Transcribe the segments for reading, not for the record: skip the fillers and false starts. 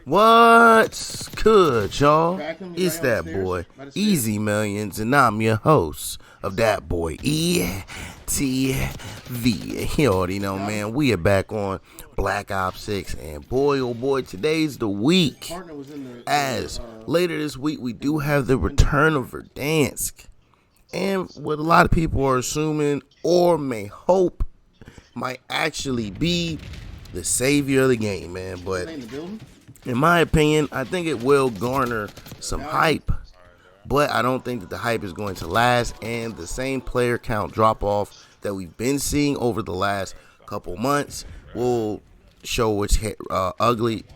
What's good, y'all? Vacuum, It's right that upstairs, boy, by the stairs. Easy Millions, and I'm your host of that boy, ETV. You already know, man. We are back on Black Ops 6, and boy, oh boy, today's the week. Partner was in the As later this week, we do have the return of Verdansk, and what a lot of people are assuming or may hope might actually be the savior of the game, man. But in the building. in my opinion, I think it will garner some hype, but I don't think that the hype is going to last, and the same player count drop off that we've been seeing over the last couple months will show its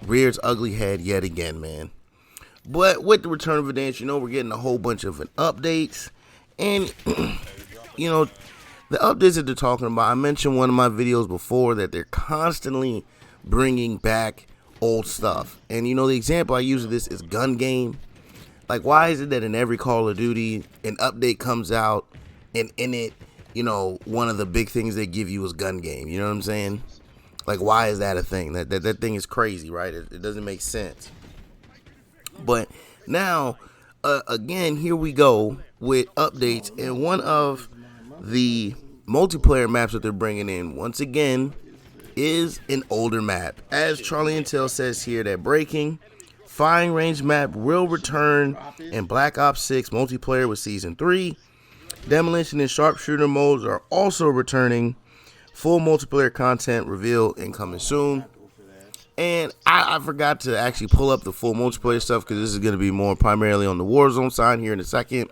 rears ugly head yet again, man. But with the return of Verdansk, we're getting a whole bunch of updates, and the updates that they're talking about, I mentioned one of my videos before that they're constantly bringing back old stuff. And the example I use of this is gun game. Like, why is it that in every Call of Duty an update comes out and in it, one of the big things they give you is gun game? You know what I'm saying? Like, why is that a thing? That thing is crazy, right? It doesn't make sense. But now, again, here we go with updates, and one of the multiplayer maps that they're bringing in once again is an older map. As Charlie Intel says here, that breaking firing range map will return in Black Ops 6 multiplayer with Season 3. Demolition and sharpshooter modes are also returning. Full multiplayer content reveal incoming soon. And I forgot to actually pull up the full multiplayer stuff because this is going to be more primarily on the Warzone side here in a second.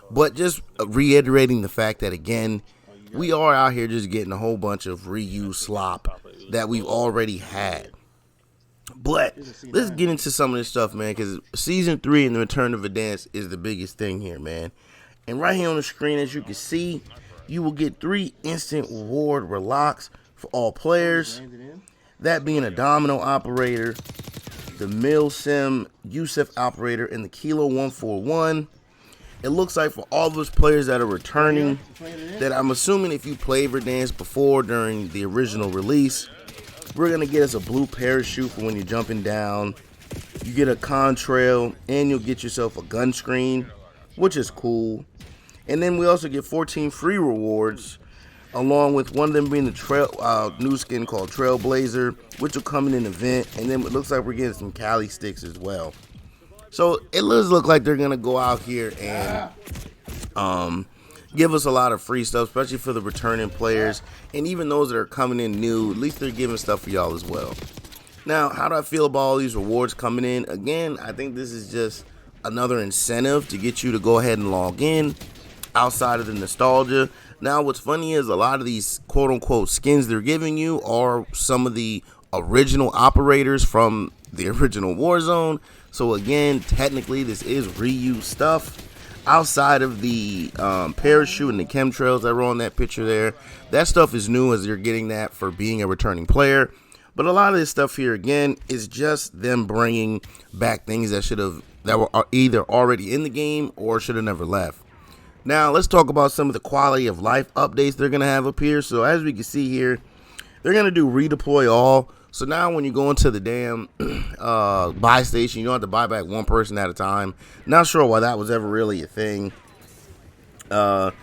But just reiterating the fact that, again, we are out here just getting a whole bunch of reused slop that we've already had. But let's get into some of this stuff, man, because Season 3 and the return of Verdansk is the biggest thing here, man. And right here on the screen, as you can see, you will get 3 instant reward relocks for all players. That being a Domino operator, the Milsim Yusuf operator, and the Kilo 141. It looks like for all those players that are returning, that I'm assuming if you played Verdansk before during the original release, we're going to get us a blue parachute for when you're jumping down. You get a contrail, and you'll get yourself a gun screen, which is cool. And then we also get 14 free rewards, along with one of them being the new skin called Trailblazer, which will come in an event. And then it looks like we're getting some Cali sticks as well. So it does look like they're going to go out here and give us a lot of free stuff, especially for the returning players. And even those that are coming in new, at least they're giving stuff for y'all as well. Now, how do I feel about all these rewards coming in? Again, I think this is just another incentive to get you to go ahead and log in outside of the nostalgia. Now, what's funny is a lot of these quote-unquote skins they're giving you are some of the original operators from the original Warzone. So again, technically this is reused stuff outside of the parachute and the chemtrails that were on that picture there. That stuff is new, as you're getting that for being a returning player. But a lot of this stuff here again is just them bringing back things that were either already in the game or should have never left. Now let's talk about some of the quality of life updates they're gonna have up here. So as we can see here, they're gonna do redeploy all. So now when you go into the damn buy station, you don't have to buy back one person at a time. Not sure why that was ever really a thing. It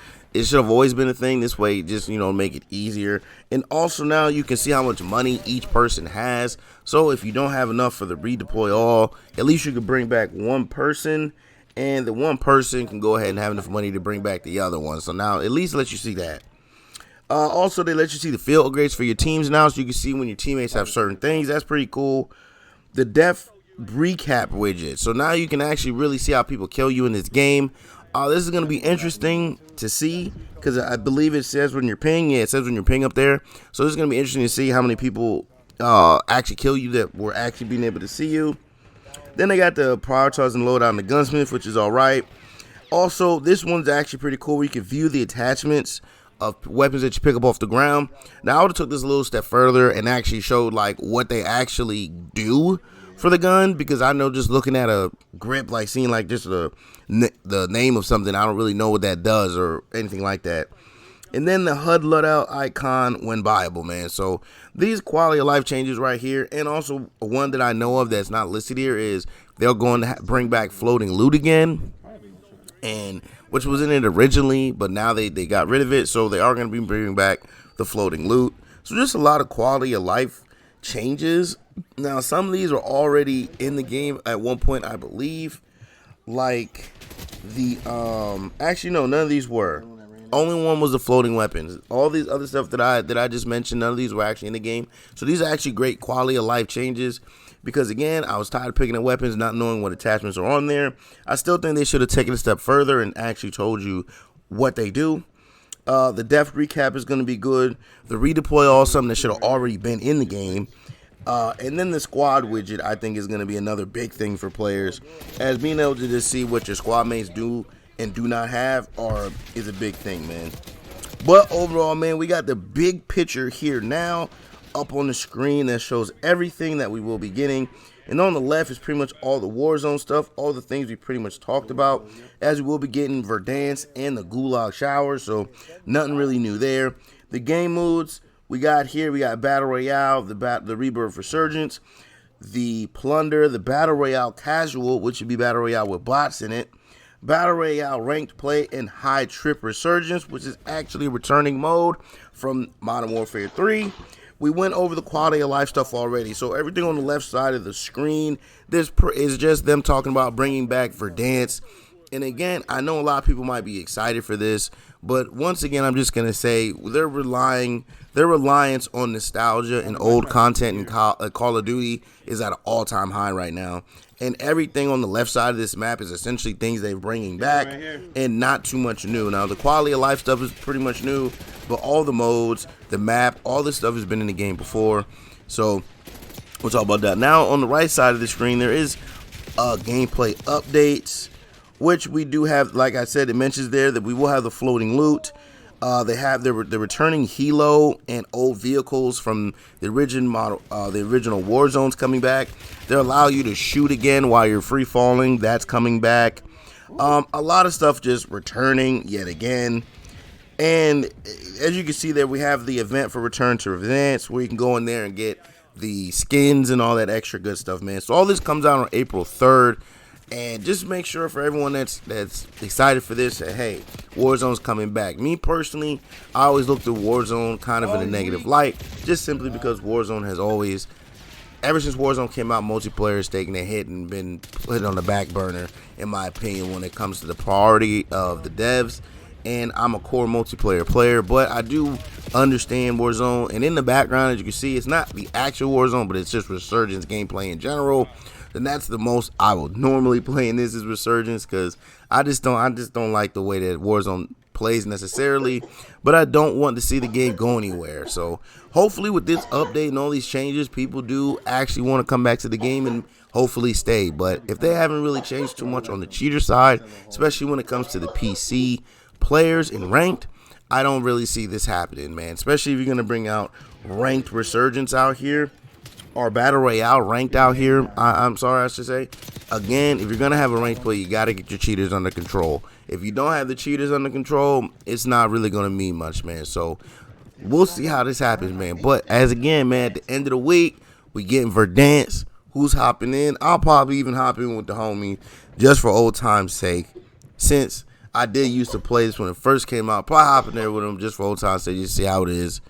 should have always been a thing. This way, just, make it easier. And also now you can see how much money each person has. So if you don't have enough for the redeploy all, at least you can bring back one person. And the one person can go ahead and have enough money to bring back the other one. So now at least let you see that. Also, they let you see the field upgrades for your teams now, so you can see when your teammates have certain things. That's pretty cool. The death recap widget. So now you can actually really see how people kill you in this game. This is going to be interesting to see, because I believe it says when you're ping. Yeah, it says when you're ping up there. So this is going to be interesting to see how many people actually kill you that were actually being able to see you. Then they got the prioritize and load on the gunsmith, which is all right. Also, this one's actually pretty cool, where you can view the attachments of weapons that you pick up off the ground. Now, I would have took this a little step further and actually showed like what they actually do for the gun, because I know just looking at a grip, like seeing like just the name of something, I don't really know what that does or anything like that. And then the HUD loadout icon when buyable, man. So these quality of life changes right here, and also one that I know of that's not listed here is they're going to bring back floating loot again, and which was in it originally, but now they got rid of it. So they are going to be bringing back the floating loot. So just a lot of quality of life changes. Now some of these are already in the game at one point, I believe. Like the actually no, none of these were. Only one was the floating weapons. All these other stuff that I just mentioned, none of these were actually in the game. So these are actually great quality of life changes. Because again, I was tired of picking up weapons, not knowing what attachments are on there. I still think they should have taken a step further and actually told you what they do. The depth recap is going to be good. The redeploy all something that should have already been in the game. And then the squad widget, I think, is going to be another big thing for players, as being able to just see what your squad mates do and do not have is a big thing, man. But overall, man, we got the big picture here now up on the screen that shows everything that we will be getting. And on the left is pretty much all the Warzone stuff, all the things we pretty much talked about, as we will be getting Verdansk and the Gulag Shower, so nothing really new there. The game modes we got here, we got Battle Royale, the Rebirth Resurgence, the Plunder, the Battle Royale Casual, which would be Battle Royale with bots in it, Battle Royale Ranked Play, and High Trip Resurgence, which is actually a returning mode from Modern Warfare 3. We went over the quality of life stuff already, so everything on the left side of the screen, this is just them talking about bringing back Verdansk. And again, I know a lot of people might be excited for this, but once again, I'm just gonna say their reliance on nostalgia and old content in Call of Duty is at an all-time high right now. And everything on the left side of this map is essentially things they're bringing back and not too much new. Now, the quality of life stuff is pretty much new, but all the modes, the map, all this stuff has been in the game before. So we'll talk about that. Now, on the right side of the screen, there is gameplay updates, which we do have. Like I said, it mentions there that we will have the floating loot. They have the returning helo and old vehicles from the original Warzones coming back. They allow you to shoot again while you're free falling. That's coming back. A lot of stuff just returning yet again. And as you can see there, we have the event for Return to Verdansk, where you can go in there and get the skins and all that extra good stuff, man. So all this comes out on April 3rd. And just make sure for everyone that's excited for this that, hey, Warzone's coming back. Me personally, I always looked at Warzone kind of in a negative light, just simply because Warzone has always, ever since Warzone came out, multiplayer has taken a hit and been put on the back burner, in my opinion, when it comes to the priority of the devs. And I'm a core multiplayer player, but I do understand Warzone. And in the background, as you can see, it's not the actual Warzone, but it's just Resurgence gameplay in general. And that's the most I would normally play in this is Resurgence, because I just don't like the way that Warzone plays necessarily, but I don't want to see the game go anywhere. So hopefully with this update and all these changes, people do actually want to come back to the game and hopefully stay. But if they haven't really changed too much on the cheater side, especially when it comes to the PC players in ranked, I don't really see this happening, man. Especially if you're going to bring out ranked Resurgence out here, or Battle Royale ranked out here, I'm sorry, I should say. Again, if you're going to have a ranked play, you got to get your cheaters under control. If you don't have the cheaters under control, it's not really going to mean much, man. So we'll see how this happens, man. But as again, man, at the end of the week, we getting Verdansk. Who's hopping in? I'll probably even hop in with the homie just for old time's sake. Since I did used to play this when it first came out, probably hop in there with him just for old time's sake, just see how it is.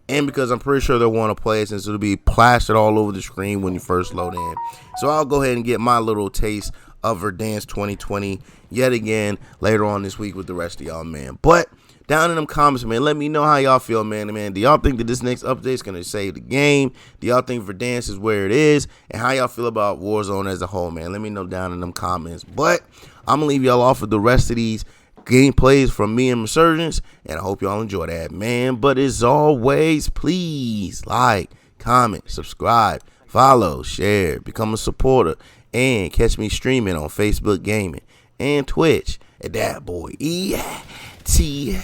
And because I'm pretty sure they'll want to play it, since it'll be plastered all over the screen when you first load in. So I'll go ahead and get my little taste of Verdansk 2020 yet again later on this week with the rest of y'all, man. But down in them comments, man, let me know how y'all feel, man. Do y'all think that this next update is going to save the game? Do y'all think Verdansk is where it is? And how y'all feel about Warzone as a whole, man? Let me know down in them comments. But I'm going to leave y'all off with the rest of these gameplays from me and Resurgence, and I hope y'all enjoy that, man. But as always, please like, comment, subscribe, follow, share, become a supporter, and catch me streaming on Facebook Gaming and Twitch at that boy ETV.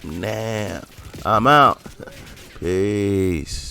Now I'm out. Peace.